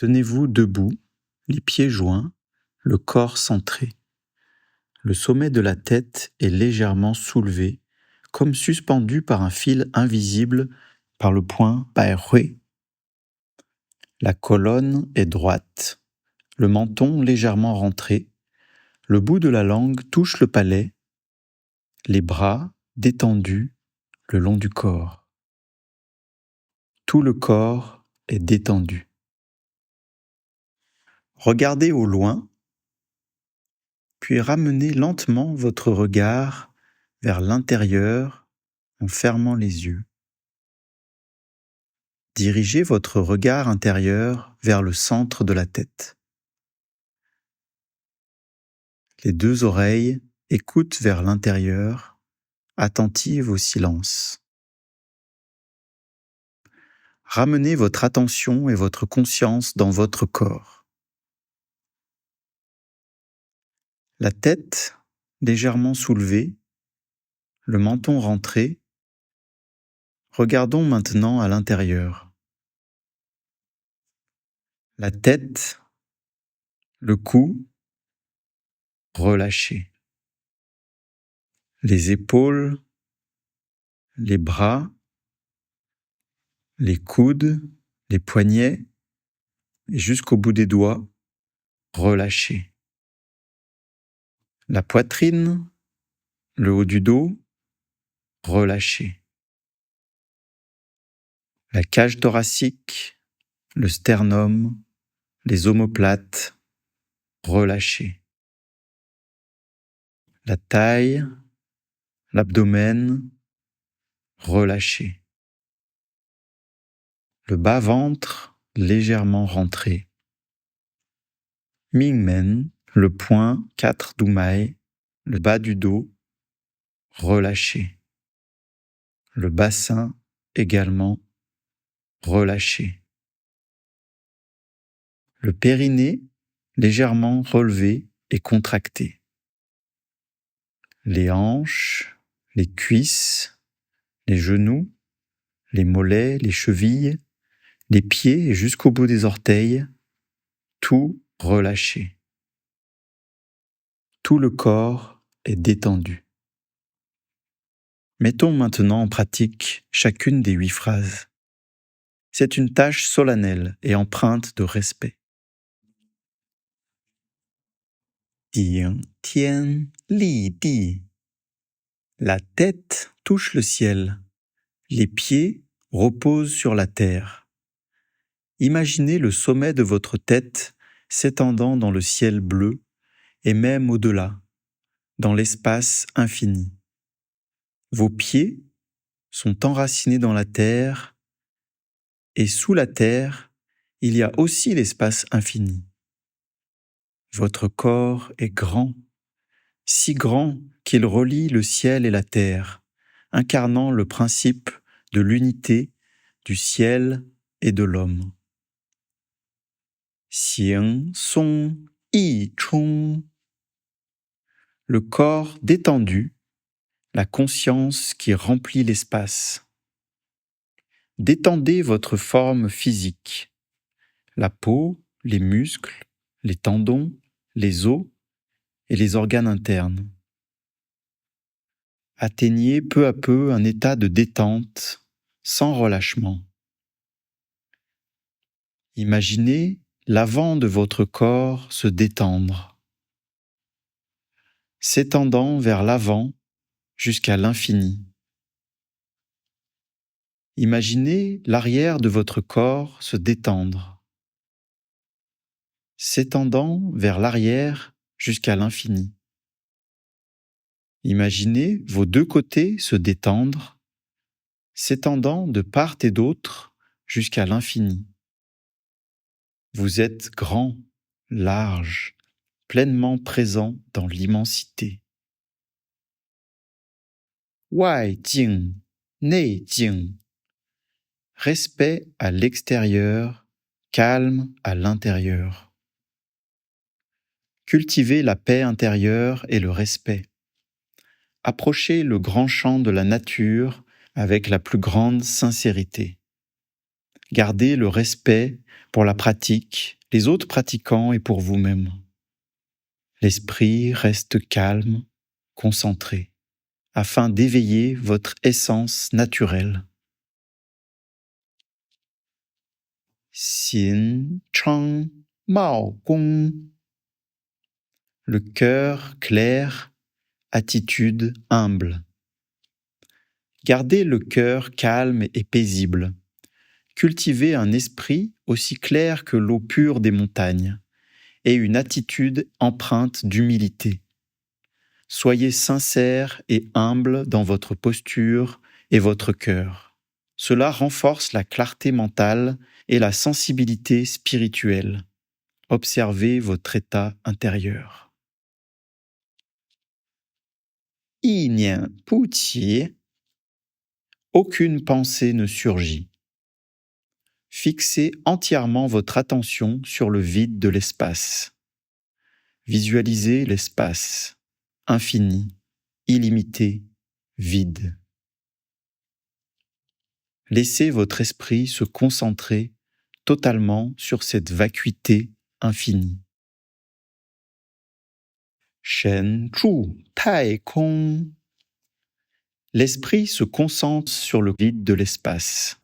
Tenez-vous debout, les pieds joints, le corps centré. Le sommet de la tête est légèrement soulevé, comme suspendu par un fil invisible par le point Bai-Hui. La colonne est droite, le menton légèrement rentré, le bout de la langue touche le palais, les bras détendus le long du corps. Tout le corps est détendu. Regardez au loin, puis ramenez lentement votre regard vers l'intérieur en fermant les yeux. Dirigez votre regard intérieur vers le centre de la tête. Les deux oreilles écoutent vers l'intérieur, attentives au silence. Ramenez votre attention et votre conscience dans votre corps. La tête légèrement soulevée, le menton rentré. Regardons maintenant à l'intérieur. La tête, le cou, relâché. Les épaules, les bras, les coudes, les poignets, et jusqu'au bout des doigts, relâchés. La poitrine, le haut du dos, relâché. La cage thoracique, le sternum, les omoplates, relâchés. La taille, l'abdomen, relâché. Le bas-ventre, légèrement rentré. Mingmen, le poing 4 d'Umai, le bas du dos, relâché. Le bassin également relâché. Le périnée légèrement relevé et contracté. Les hanches, les cuisses, les genoux, les mollets, les chevilles, les pieds et jusqu'au bout des orteils, tout relâché. Tout le corps est détendu. Mettons maintenant en pratique chacune des 8 phrases. C'est une tâche solennelle et empreinte de respect. Ding tian li di. La tête touche le ciel. Les pieds reposent sur la terre. Imaginez le sommet de votre tête s'étendant dans le ciel bleu et même au-delà, dans l'espace infini. Vos pieds sont enracinés dans la terre et sous la terre, il y a aussi l'espace infini. Votre corps est grand, si grand qu'il relie le ciel et la terre, incarnant le principe de l'unité du ciel et de l'homme. Xiang song yi chung. Le corps détendu, la conscience qui remplit l'espace. Détendez votre forme physique, la peau, les muscles, les tendons, les os et les organes internes. Atteignez peu à peu un état de détente sans relâchement. Imaginez l'avant de votre corps se détendre, s'étendant vers l'avant jusqu'à l'infini. Imaginez l'arrière de votre corps se détendre, s'étendant vers l'arrière jusqu'à l'infini. Imaginez vos 2 côtés se détendre, s'étendant de part et d'autre jusqu'à l'infini. Vous êtes grand, large, pleinement présent dans l'immensité. Wai Jing, Nei Jing. Respect à l'extérieur, calme à l'intérieur. Cultivez la paix intérieure et le respect. Approchez le grand champ de la nature avec la plus grande sincérité. Gardez le respect pour la pratique, les autres pratiquants et pour vous-même. L'esprit reste calme, concentré, afin d'éveiller votre essence naturelle. Xin Chang Mao Gong. Le cœur clair, attitude humble. Gardez le cœur calme et paisible. Cultivez un esprit aussi clair que l'eau pure des montagnes et une attitude empreinte d'humilité. Soyez sincère et humble dans votre posture et votre cœur. Cela renforce la clarté mentale et la sensibilité spirituelle. Observez votre état intérieur. Yi nian pu qi. Aucune pensée ne surgit. Fixez entièrement votre attention sur le vide de l'espace. Visualisez l'espace, infini, illimité, vide. Laissez votre esprit se concentrer totalement sur cette vacuité infinie. Shen Zhu Tai Kong. L'esprit se concentre sur le vide de l'espace.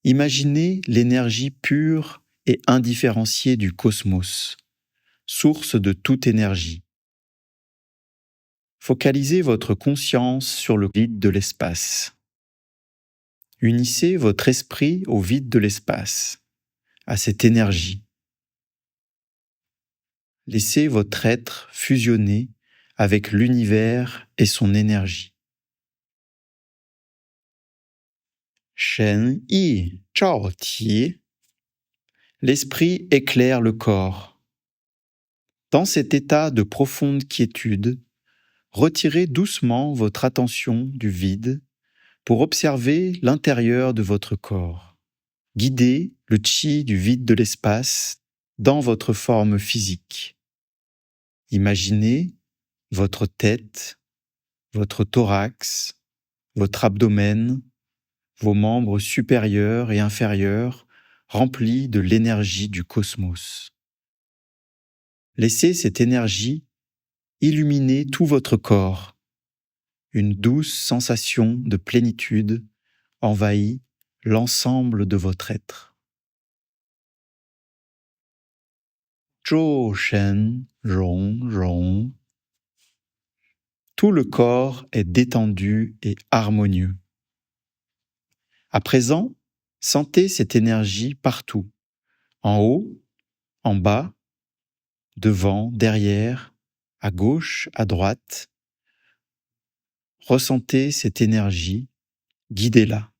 Imaginez l'énergie pure et indifférenciée du cosmos, source de toute énergie. Focalisez votre conscience sur le vide de l'espace. Unissez votre esprit au vide de l'espace, à cette énergie. Laissez votre être fusionner avec l'univers et son énergie. Shen Yi Zhao Ti. L'esprit éclaire le corps. Dans cet état de profonde quiétude, retirez doucement votre attention du vide pour observer l'intérieur de votre corps. Guidez le chi du vide de l'espace dans votre forme physique. Imaginez votre tête, votre thorax, votre abdomen, vos membres supérieurs et inférieurs remplis de l'énergie du cosmos. Laissez cette énergie illuminer tout votre corps. Une douce sensation de plénitude envahit l'ensemble de votre être. Zhou Shen Rong Rong. Tout le corps est détendu et harmonieux. À présent, sentez cette énergie partout, en haut, en bas, devant, derrière, à gauche, à droite. Ressentez cette énergie, guidez-la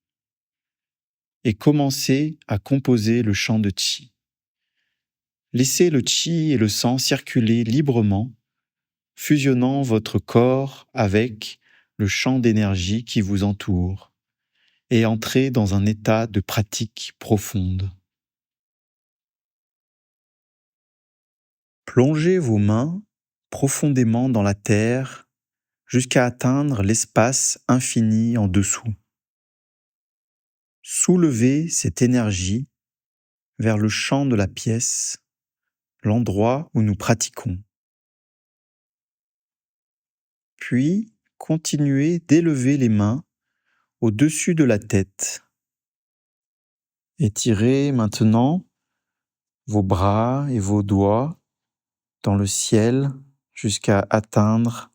et commencez à composer le champ de Qi. Laissez le Qi et le sang circuler librement, fusionnant votre corps avec le champ d'énergie qui vous entoure et entrez dans un état de pratique profonde. Plongez vos mains profondément dans la terre jusqu'à atteindre l'espace infini en dessous. Soulevez cette énergie vers le champ de la pièce, l'endroit où nous pratiquons. Puis, continuez d'élever les mains au-dessus de la tête. Étirez maintenant vos bras et vos doigts dans le ciel jusqu'à atteindre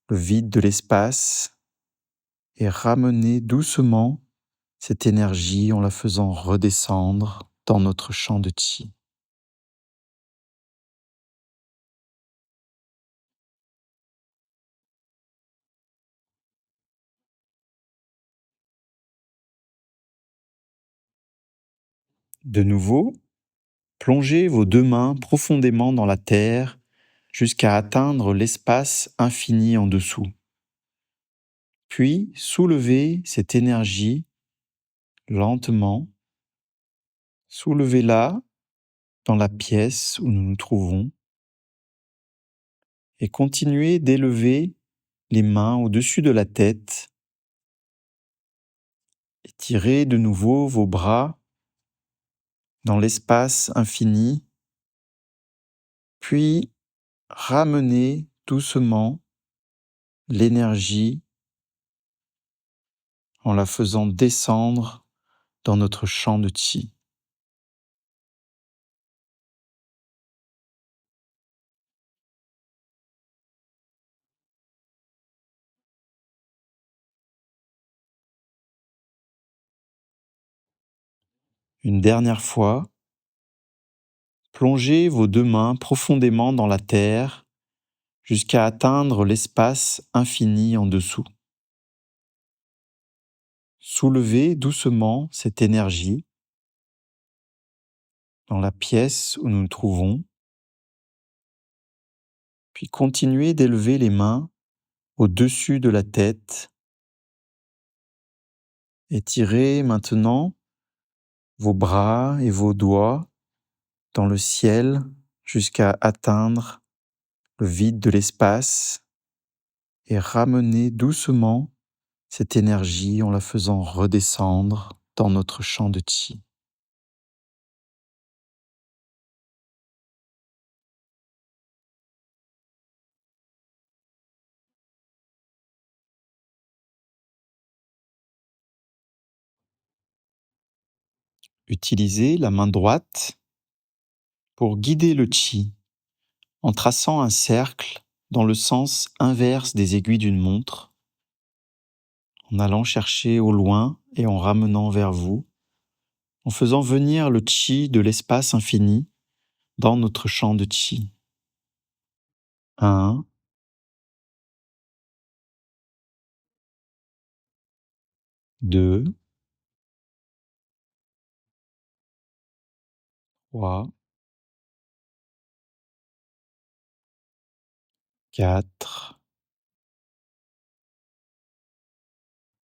le vide de l'espace et ramenez doucement cette énergie en la faisant redescendre dans notre champ de Qi. De nouveau, plongez vos deux mains profondément dans la terre jusqu'à atteindre l'espace infini en dessous. Puis soulevez cette énergie lentement. Soulevez-la dans la pièce où nous nous trouvons et continuez d'élever les mains au-dessus de la tête. Tirez de nouveau vos bras dans l'espace infini, puis ramenez doucement l'énergie en la faisant descendre dans notre champ de chi. Une dernière fois, plongez vos deux mains profondément dans la terre jusqu'à atteindre l'espace infini en dessous. Soulevez doucement cette énergie dans la pièce où nous nous trouvons, puis continuez d'élever les mains au-dessus de la tête. Étirez maintenant vos bras et vos doigts dans le ciel jusqu'à atteindre le vide de l'espace et ramenez doucement cette énergie en la faisant redescendre dans notre champ de chi. Utilisez la main droite pour guider le chi en traçant un cercle dans le sens inverse des aiguilles d'une montre, en allant chercher au loin et en ramenant vers vous, en faisant venir le chi de l'espace infini dans notre champ de chi. 1, 2, 3, 4,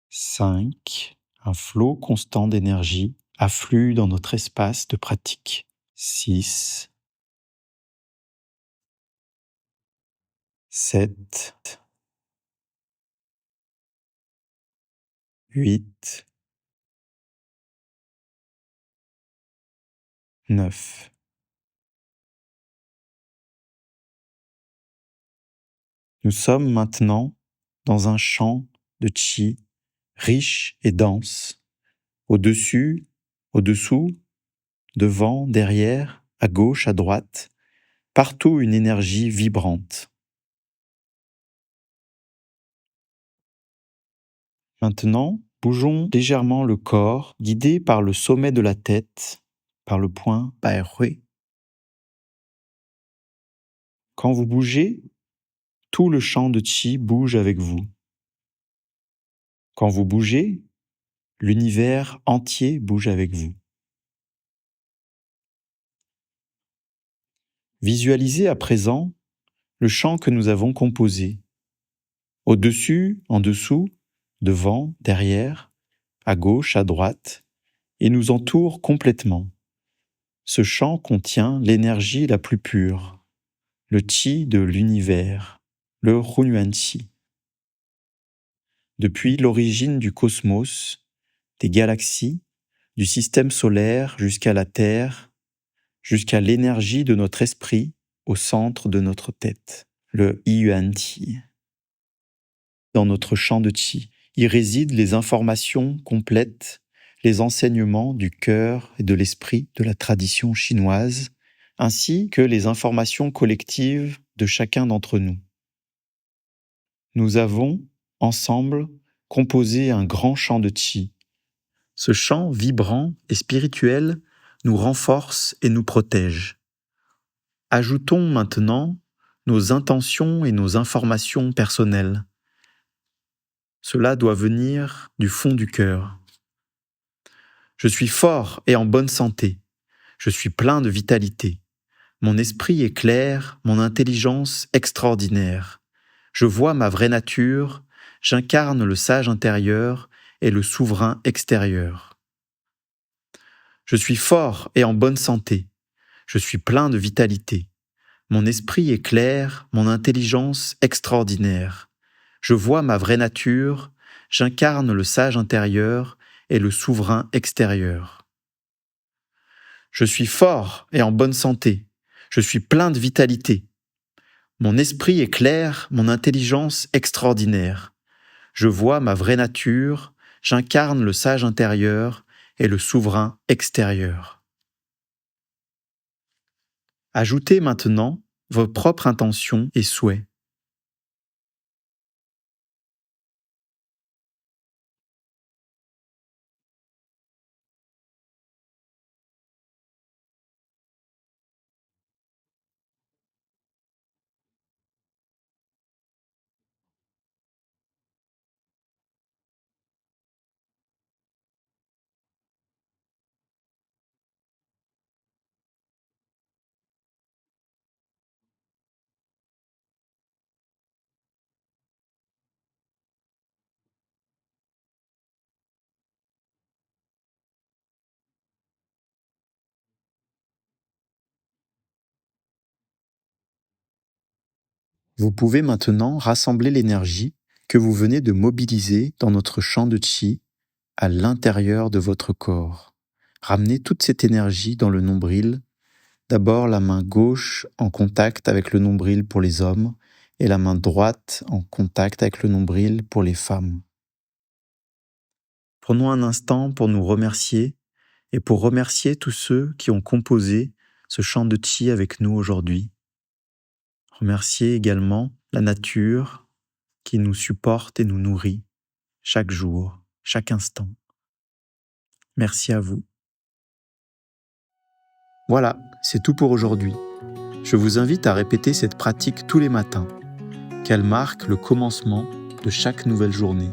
5. Un flot constant d'énergie afflue dans notre espace de pratique. 6, 7, 8, 9. Nous sommes maintenant dans un champ de chi riche et dense, au-dessus, au-dessous, devant, derrière, à gauche, à droite, partout une énergie vibrante. Maintenant, bougeons légèrement le corps, guidé par le sommet de la tête, par le point Bai Hui. Quand vous bougez, tout le champ de chi bouge avec vous. Quand vous bougez, l'univers entier bouge avec vous. Visualisez à présent le champ que nous avons composé. Au-dessus, en dessous, devant, derrière, à gauche, à droite, et nous entoure complètement. Ce champ contient l'énergie la plus pure, le chi de l'univers, le Hunyuan Chi. Depuis l'origine du cosmos, des galaxies, du système solaire jusqu'à la Terre, jusqu'à l'énergie de notre esprit au centre de notre tête, le Yuan Ti. Dans notre champ de chi, y résident les informations complètes, les enseignements du cœur et de l'esprit de la tradition chinoise, ainsi que les informations collectives de chacun d'entre nous. Nous avons, ensemble, composé un grand champ de chi. Ce champ vibrant et spirituel nous renforce et nous protège. Ajoutons maintenant nos intentions et nos informations personnelles. Cela doit venir du fond du cœur. Je suis fort et en bonne santé. Je suis plein de vitalité. Mon esprit est clair, mon intelligence extraordinaire. Je vois ma vraie nature, j'incarne le sage intérieur et le souverain extérieur. Je suis fort et en bonne santé. Je suis plein de vitalité. Mon esprit est clair, mon intelligence extraordinaire. Je vois ma vraie nature, j'incarne le sage intérieur et le souverain extérieur. Je suis fort et en bonne santé. Je suis plein de vitalité. Mon esprit est clair, mon intelligence extraordinaire. Je vois ma vraie nature, j'incarne le sage intérieur et le souverain extérieur. Ajoutez maintenant vos propres intentions et souhaits. Vous pouvez maintenant rassembler l'énergie que vous venez de mobiliser dans notre champ de chi à l'intérieur de votre corps. Ramenez toute cette énergie dans le nombril. D'abord la main gauche en contact avec le nombril pour les hommes et la main droite en contact avec le nombril pour les femmes. Prenons un instant pour nous remercier et pour remercier tous ceux qui ont composé ce chant de chi avec nous aujourd'hui. Remercier également la nature qui nous supporte et nous nourrit chaque jour, chaque instant. Merci à vous. Voilà, c'est tout pour aujourd'hui. Je vous invite à répéter cette pratique tous les matins, qu'elle marque le commencement de chaque nouvelle journée.